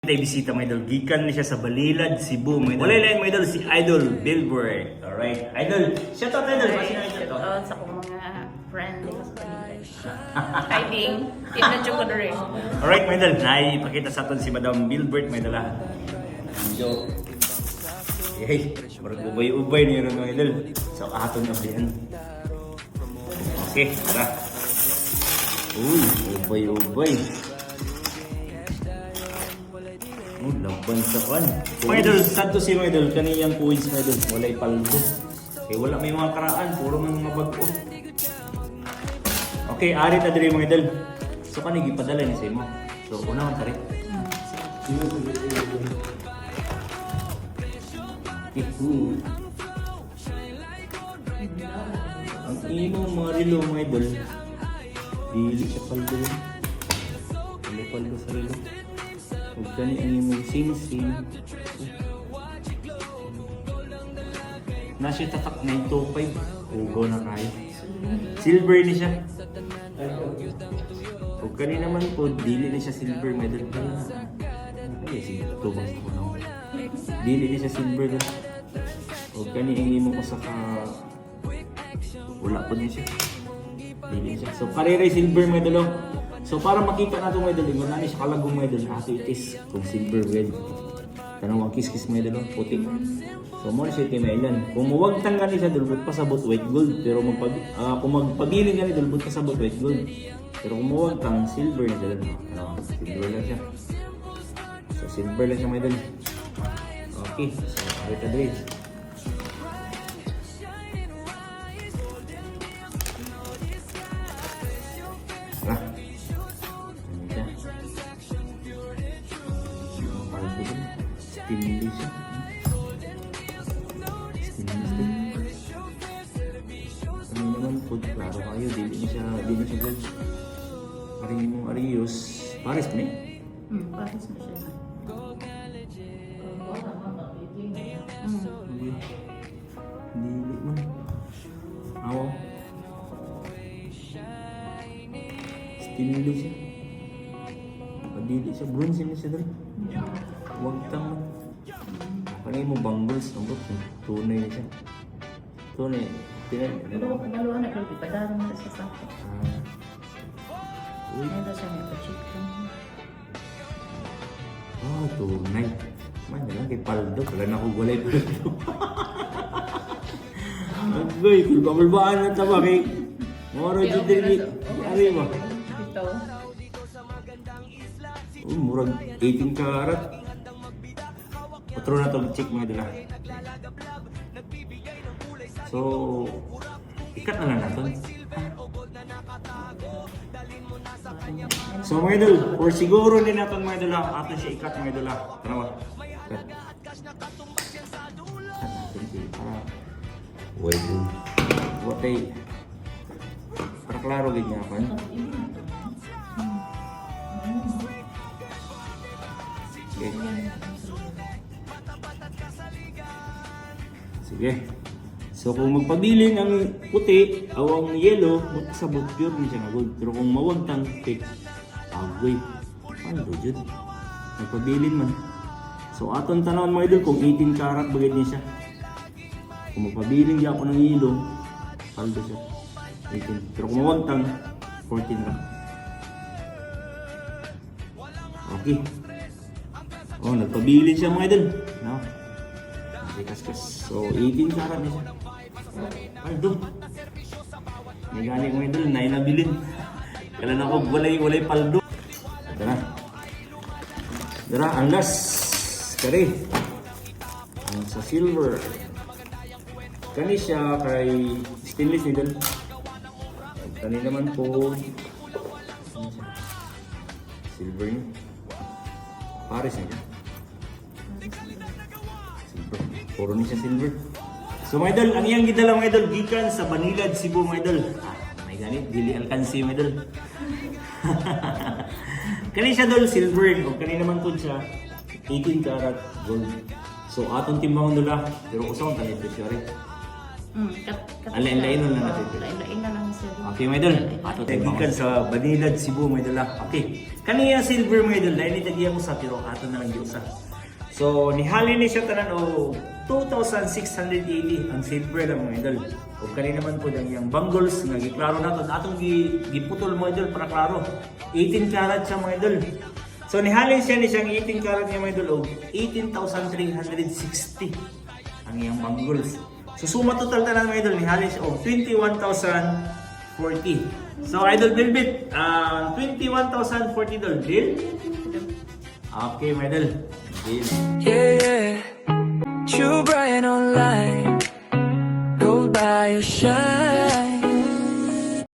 Tay bisita mga idol, gikan ni siya sa Balilad, Cebu mga idol. Walay lain mga idol si Idol Billboard. Alright, Idol. Shout out Idol, basi na ito. Sa akong mga friend dito sa Balilad. Hi Ding, team na Chokodore. Alright mga idol, naipakita sa atin si Madam Billboard mga idol. Medyo hey, marag ubay-ubay na yun mga idol. So aton na yan. Okay, tara. Uy, ubay-ubay. Oh, laban sa kan. Mga idol, sad to si mga idol, kaniyang coins mga idol, walay paldo. Eh wala may mga karaan, puro mga bago. Okay, ari ta diri mga idol. So kanigi padala ni sa imo. So una man tari. Iku. Ang imong mga relo mga idol. Dili sa paldo. Dili paldo sa relo. Huwag gani ang imong sing-sing. Nasa tatak na ito 5. Ugo na kayo. Silver ni siya. Huwag gani naman po, dili ni siya silver medal. Ay, sige, tubang sa kuno. Dili ni siya silver. Huwag gani ang imong usaka. Wala po din siya. Dili siya. So, kariray silver medal. So para makita nato mga idol, ingon nani siya kalagong mga idol, ato itis kung silver red. Kanang ang kiss-kiss mga idol, puti. So mo na siya timailan. Kung muwagtang gani siya dulbot pasabot white gold, pero kung magpabiling gani dulbot pasabot white gold. Pero kung muwagtang silver na dala no. Silver lang siya. So silver lang siya mga idol. Okay, so kita dre. Stainless siya. Stainless din. Ano naman po, klaro kayo, dili siya gold. Maring mong Arios. Paris mo eh? Paris mo siya. Dili mo. Awa. Stainless siya. Dili siya, bronze na siya doon. Huwag tang panay mo bangles, ang tunay na siya. Tunay. Dalawa na kalpi, padarang na sa sako. Uy. Ito siya may pa-check lang. Tunay. Man, lang kay paldo. Wala na akong walay paldo. Agoy, kung kamalbaan na ito ba kay Moro Judith. Ari mo. Ito. Murag 18 karat. Patro na itong check mga dila. So, ikat na lang natin. So mga idol, for siguro din natin mga idol, atin siya ikat mga idol. Tanawa. Ikat. Wait. What ay? Para klaro gid niya ako. Okay. Sige. So kung magpabilin ang puti o ang yellow, sabot pure ni siya nga gold. Pero kung mawagtang fake, agoy. Ano jud? Magpabilin man. So aton tanawon mga idol kung 18 karat bagay niya siya. Kung magpabilin di ako ng yellow, paldo siya. 18. Pero kung mawagtang, 14 lang. Okay. Oh, nagpabilin siya mga idol. No? Kaskas. So, 18 karat niya siya. Paldo. May gani mga idol, nabilin. Kailan ako, walay paldo. Ito na. Dara, ang last. Kari. Ang sa silver. Kani siya kay stainless needle. Kani naman po. Silver niya. Paris niya. Silver. Puro niya siya silver. So mga idol, ang iyang gidala mga idol, gikan sa Balilad, Cebu mga idol. May ganit, dili alkansi mga idol. Kani siya dol, silver. O kani naman po siya, 18 karat gold. So atong timbang dula, pero usang tanit presyo rin. Alain-lain na lang natin. Alain na lang sir. Okay, mga idol. Ato tagikan sa Banilad, Cebu, mga idol. Okay. Kanina silver, mga idol. Dahil nitagiyan mo sa pero ato na lang sa. So, nihali ni siya tanan o 2,680 ang silver lang, mga idol. O kanina naman po yung bangles nga giklaro nato. Atong giputol, mga idol, para klaro. 18 karat siya, mga idol. So, nihalin siya ni siyang 18 karat niya, mga idol. O 18,360 ang iyang bangles. So, suma total tanan, mga idol. Nihalin siya o 21,040. So, idol Bilbit, 21,040 doll. Deal? Okay, mga idol. Deal. Yeah, yeah. True Brian online. Gold by your shine.